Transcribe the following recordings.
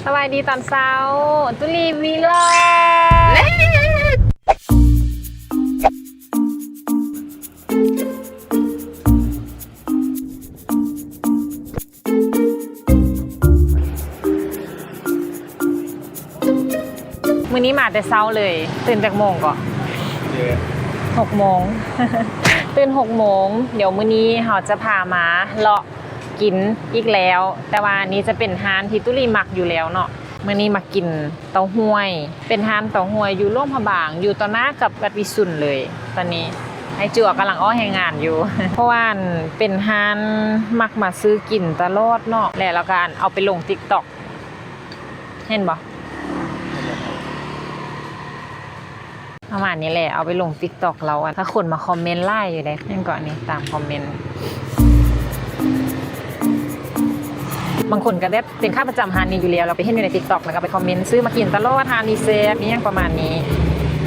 สบายดีตอนเช้าตุลีวีลอมื้อนี้มาแต่เช้าเลยตื่นจากโมงก่อน6 โมง ตื่น6 โมงเดี๋ยวมื้อนี้เราจะพามาเลาะกินอีกแล้วแต่ว่านี้จะเป็นร้านที่ตุลีมักอยู่แล้วเนาะมื้อนี้มากินเต้าห้วยเป็นร้านเต้าห้วยอยู่ร่มพระบางอยู่ต่อหน้ากับวัดวิสุทธิ์เลยตอนนี้ไอ้จั่วกำลังอ้อแหงงานอยู่ เพราะว่าเป็นร้านมักมาซื้อกินตลอดเนาะแล้วก็เอาไปลง TikTok เห็นบ่ประมาณนี้แหละเอาไปลง TikTok เราอะถ้าคนมาคอมเมนต์ไล่อยู่เลยนั่นก่อนนี่ตามคอมเมนต์บางคนก็ได้เป็นค่าประจำฮานีอยู่แล้วเราไปเห็นอยู่ใน TikTok แล้วก็ไปคอมเมนต์ซื้อมากินตลอดฮานีเซฟนี่ยังประมาณนี้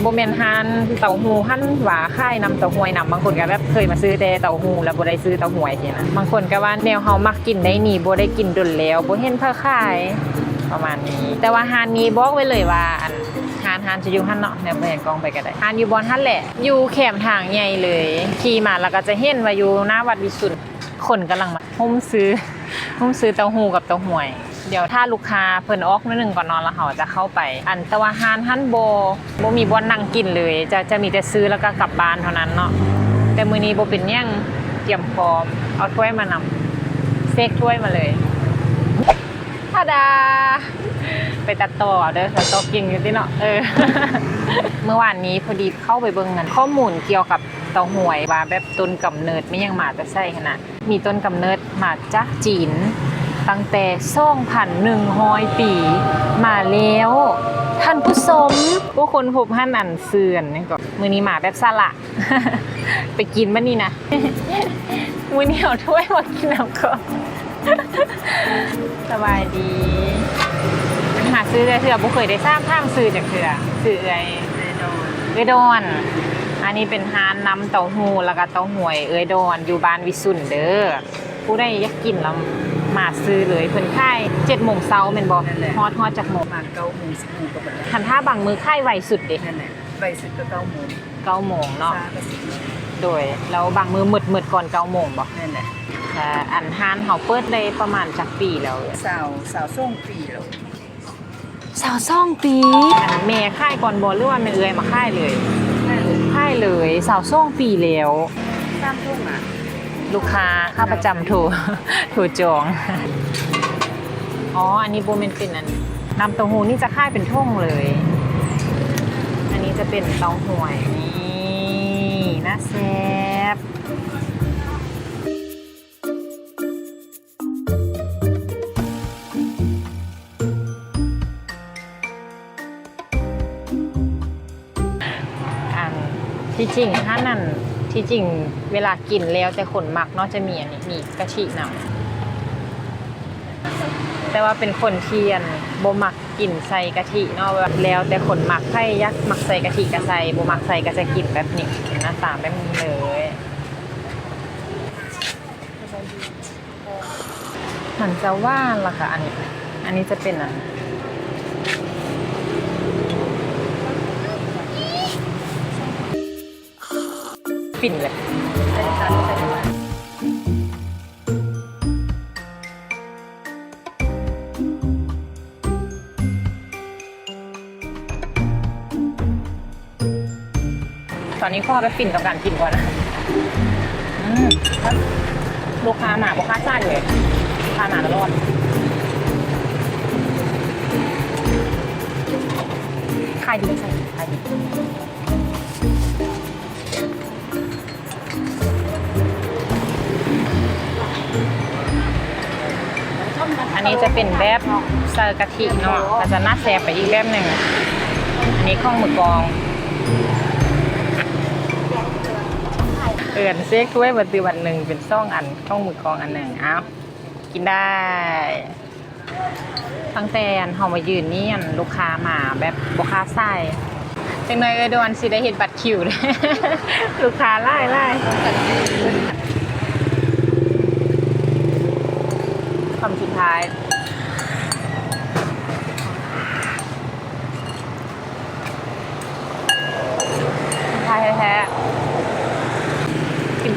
โบเมนฮานเต้าหู้หั่นหวาค่ายนำเต้าหวยนำบางคนก็แบบเคยมาซื้อแต่เต้าหู้แล้วบ่ได้ซื้อเต้าหวยทีนะบางคนก็ว่าแนวเฮามักกินได้นี่บ่ได้กินดนแล้วบ่เห็นเพิ่นขายประมาณนี้แต่ว่าฮานนี้บอกไว้เลยว่าฮานจะอยู่หั่นเนาะเนี่ยบ่เห็นกล้องไปก็ได้ฮานอยู่บอนหั่นแหละอยู่แคมทางใหญ่เลยขี่มาแล้วก็จะเห็นว่าอยู่หน้าวัดวิสุทธิ์คนกำลังมาหุ้มซื้อเต้าหู้กับเต้าหวยเดี๋ยวถ้าลูกค้าเพิ่นออกนิดนึงก่อนนอนแล้วเขาจะเข้าไปอันแต่ว่าฮานหั่นบ่มีบ่นั่งกินเลยจะมีแต่ซื้อแล้วก็กลับบ้านเท่านั้นเนาะแต่มื้อนี้บ่เป็นหยังเตรียมพร้อมเอาถ้วยมานำเซกถ้วยมาเลยทาดาไปตัดต่อเด้อตัดต่อเก่งอยู่ติเนาะเมื่อวานนี้พอดีเข้าไปเบิ่งกันข้อมูลเกี่ยวกับเต้าหวยว่าแบบต้นกำเนิดไม่ยังมาแต่ใช่ขนาดมีต้นกำเนิดมาจากจีนตั้งแต่2,100 ปีมาแล้วท่านผู้ชมผู้คนพบหั่นอันเสื่อนนี่ก็มื้อนี้มาแบบสละ ไปกินมื้อนี้นะ มื้อนี้เอาถ้วยมากินเอาก่อน สบายดีหาซื้อได้เถื่อบ่เคยได้ทราบทางซื้อจากเถื่อซื้อเอ้ยดอนอันนี้เป็นร้านน้ำเต้าหู้แล้วก็เต้าหวยเอ้ยดอนอยู่บ้านวิสุทธิ์เด้อผู้ใดอยากกินแล้วมาซื้อเลยเพิ่นขาย7 โมงเช้าแม่นบ่ฮอดจากโมงมา9 โมง 10 โมงก็บ่ได้คันถ้าบางมื้อขายไวสุดเด้นั่นแหละไวสุดก็9 โมง9 โมงเนาะ 10 โมงโดยแล้วบางมื้อมืดก่อน9 โมงบ่นั่นแหละอันร้านเฮาเปิดได้ประมาณจักปีแล้ว22 ปีแล้ว22 ปีอันแม่ขายก่อนบ่หรือว่าแม่เอื้อยมาขายเลยขายเลย22 ปีแล้ว3 ทุ่มอ่ะลูกค้าค่าประจำถูกจองอ๋ออันนี้โบเมนเป็นอันน้ำเต้าหู้นี่จะค่ายเป็นท่งเลยอันนี้จะเป็นเต้าหวยนี่น่าแซ่บอันที่จริงถ้านั่นที่จริงเวลากินแล้วแต่คนมักเนาะจะมีอันนี้มีกะทินำแต่ว่าเป็นคนเทียนบ่มักกินใส่กะทิเนาะแล้วแต่คนมักใครยักมักใส่กะทิก็ใส่บ่มักใส่ก็จะกินแบบนี้หน้าตาแบบนี้เลยหันจะว่านล่ะค่ะอันนี้จะเป็นปิ่นเลยตอนนี้พ่อไปฟินกับการกินก่อนนะลูกค้าหมาลูกค้าซ่าเลยลูกค้าหมาตลอดขายดีใช่ขายดีอันนี้จะเป็นแบบเซอร์กะทิเนาะก็จะน่าแซ่บไปอีกแบบหนึ่งอันนี้ข้องหมึกกองเซ็กถ้วยวันตีวันหนึ่งเป็นซ่องอันข้องหมึกกองอันหนึ่งเอากินได้ตั้งแต่เฮามายืนนี่ลูกค้ามาแบบบ่ค้าใส่จังหน่อยโดนสิได้เห็นบัตรคิวเลย ลูกค้าไล่คำสุดท้าย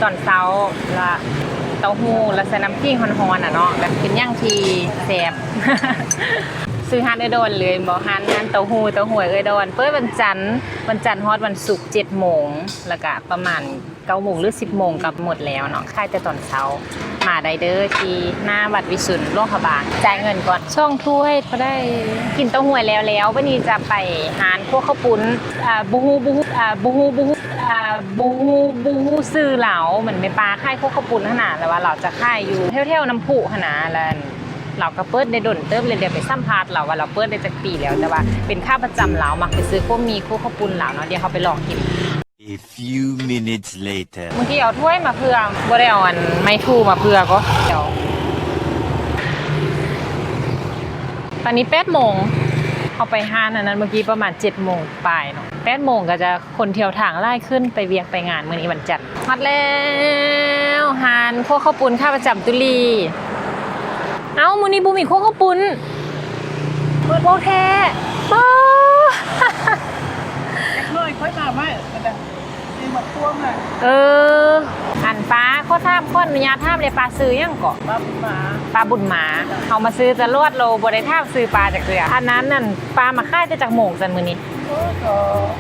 อนเช้าละเต้าหู้และใส่น้ำจิ้มฮ้อนๆเนาะแบบเป็นย่างทีแซ่บ ซื้อฮานเอยดอนเลยบอกฮานเต้าหู้เอยดอนเปิดวันจันทร์ฮอดวันศุกร์7 โมงแล้วก็ประมาณ9 โมงหรือ10 โมงก็หมดแล้วเนาะค่ายแต่ตอนเช้ามาได้เด้อที่หน้าวัดวิสุทธิ์โลกบางจ่ายเงินก่อนช่องถ้วยก็ได้กินเต้าหู้แล้ววันนี้จะไปหานพวกข้าวปุ้นบูฮูซื้อเหลาเหมือนไม่ปลาค่ายพวกข้าวปุ้นขนาดแต่ว่าเราจะค่ายอยู่เที่ยวน้ำพุขนาดแล้วเราก็เปิดได้ดนเติมเลยเดี๋ยวไปสัมภาษณ์เราว่าเราเปิดได้จากปีแล้วแต่ว่าเป็นค่าประจำเรามักไปซื้อพวกมีพวกข้าวปุ้นเราเนาะเดี๋ยวเขาไปลองกิน A few minutes later. เมื่อกี้เอาถ้วยมาเพื่อบ่ได้เอาอันไม้ทูมาเพื่อก็เดี๋ยวตอนนี้8 โมงเอาไปห้านอันนั้นเมื่อกี้ประมาณ7 โมงปลายเนาะ8 โมงก็จะคนเที่ยวทางไล่ขึ้นไปเวียงไปงานมื้อนี้วันจันทร์ฮอดแล้วหานพวกข้าวปุ้นค่าประจำตุลีเอ้ามื้อนี้บ่มีพวกข้าวปุ้นบ่แท้บ่ เล็กน้อยค่อยมาไหมก็ได้มีหมดพวงอ่ะ อันป้าเขาถามคนอนุญาตถามเลยปลาซื้อยังเกาะ บ้าหมา ปลาบุญหมาเขามาซื้อจะลวดโลบ่ได้ถามซื้อปลาจากเรืออันนั้นนั่นปลามาค่ายจะจากโมงจันมื้อนี้ โอ้ก็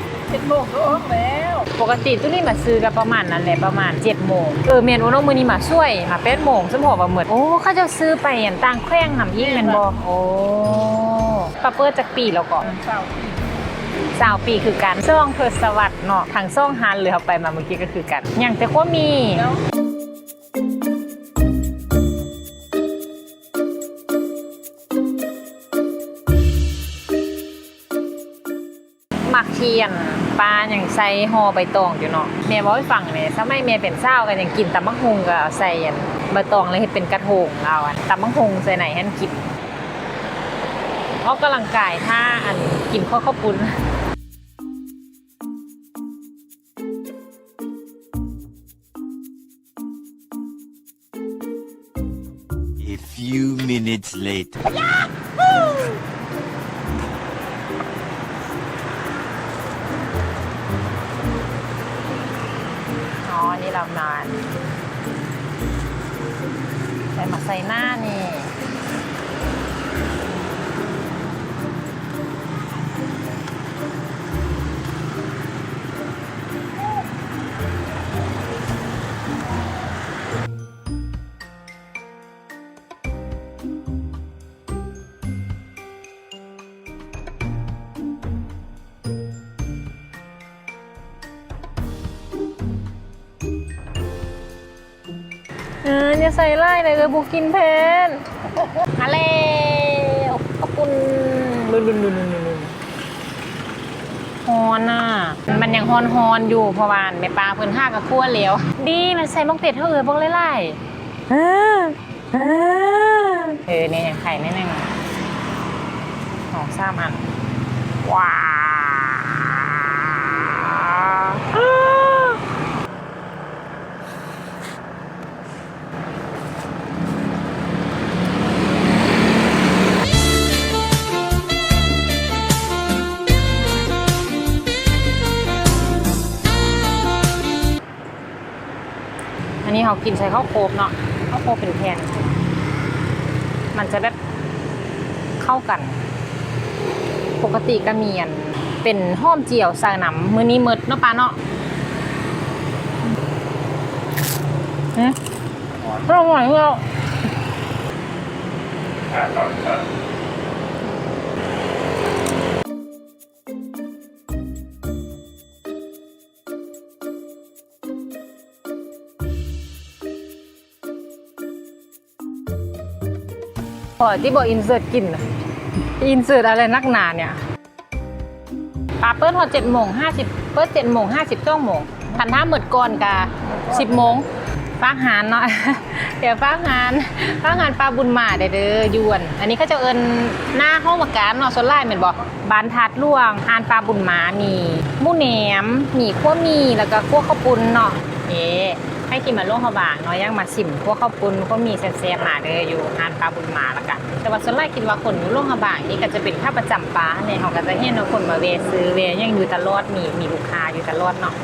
7 โมงก็ออกแล้ว ปกติตุลี่มาซื้อกันประมาณนั้นแหละประมาณ7 โมงเมียนโอโนมื้อนี้มาช่วยมา8 โมงสมพอว่าหมดโอ้เขาจะซื้อไปอันต่างแขวงหำยิ่งแม่นบ่โอ้ปลาเปิดจากปีแล้วก็ 20 ปีคือกันซ่องเพิดสวัสดิ์เนาะทางซ่องฮันเลยเอาไปมาเมื่อกี้ก็คือกันอย่างแต่ว่ามีหมักเทียนปลาอย่างใส่ห่อใบตองอยู่เนาะแม่บอกให้ฟังเนี่ยสมัยแม่เป็นสาวกันยังกินตำบักฮุงก็ใส่ใบตองเลยเฮ็ดเป็นกระทงเอาอันตำบักฮุงใส่ไหนให้มันกินออกกำลังกายถ้าอันกินข้าวปุ้นA few minutes later. อ๋อ นี่เรานานใส่มาใส่หน้านี่อย่าใส่ไล่เลยบุกินเพนมาแล้วขอบคุณลุนฮอนอ่ะมันยังฮอนอยู่เพราะว่าแม่ปลาเพิ่นห้ากับคั่วเหลวดีมันใส่มังเป็ดเท่าบ้องไล่นี่ยังไข่นิดนึง2-3 อันว้าอันนี้เขากินใช้ข้าวโคบเนาะข้าวโคบเป็นแผ่นมันจะแบบเข้ากันปกติก็มีอันเป็นห้อมเจียวใส่น้ำมื้อนี้หมดเนาะป้าเนาะอร่อยเหรอพอที่บอกอินเสิร์ตกินอินเสิร์ตอะไรนักหนาเนี่ยปลาเปิ้ลพอ7:50เปิ้ล7:50 9 โมงทันท่าหมดก่อนกะ10 โมงฟ้าหานเนาะ เดี๋ยวฟ้าหานปลาบุญมาเด้อยวนอันนี้เขาจะเอิ้นหน้าห้องประการเนาะส่วนไล่เหมือนบอกบานทัดล่วงหานปลาบุญมามีหมูแหนมมีคั่วมีแล้วก็คั่วข้าวปุ้นเนาะให้กินมาล่วงข้าวบางเนาะยังมาชิมคั่วข้าวปุ้นก็มีแซ่บๆมาเด้ออยู่หานปลาบุญมาแล้วกันแต่ว่าส่วนไล่คิดว่าคนอยู่ล่วงข้าวบางนี่ก็จะเป็นค่าประจำปลาเนี่ยเขาก็จะเห็นว่าคนมาเวซื้อเวยังอยู่ตลอดมีลูกค้าอยู่ตลอดเนาะ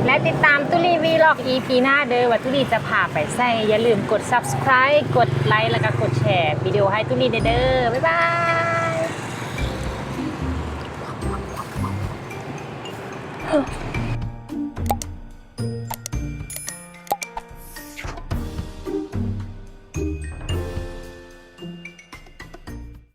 และติดตามตุลีวีล็อก EP หน้าเด้อว่าตุลีจะพาไปใส่อย่าลืมกด Subscribe กดไลค์แล้วก็กดแชร์วิดีโอให้ตุลีเด้อบ๊ายบาย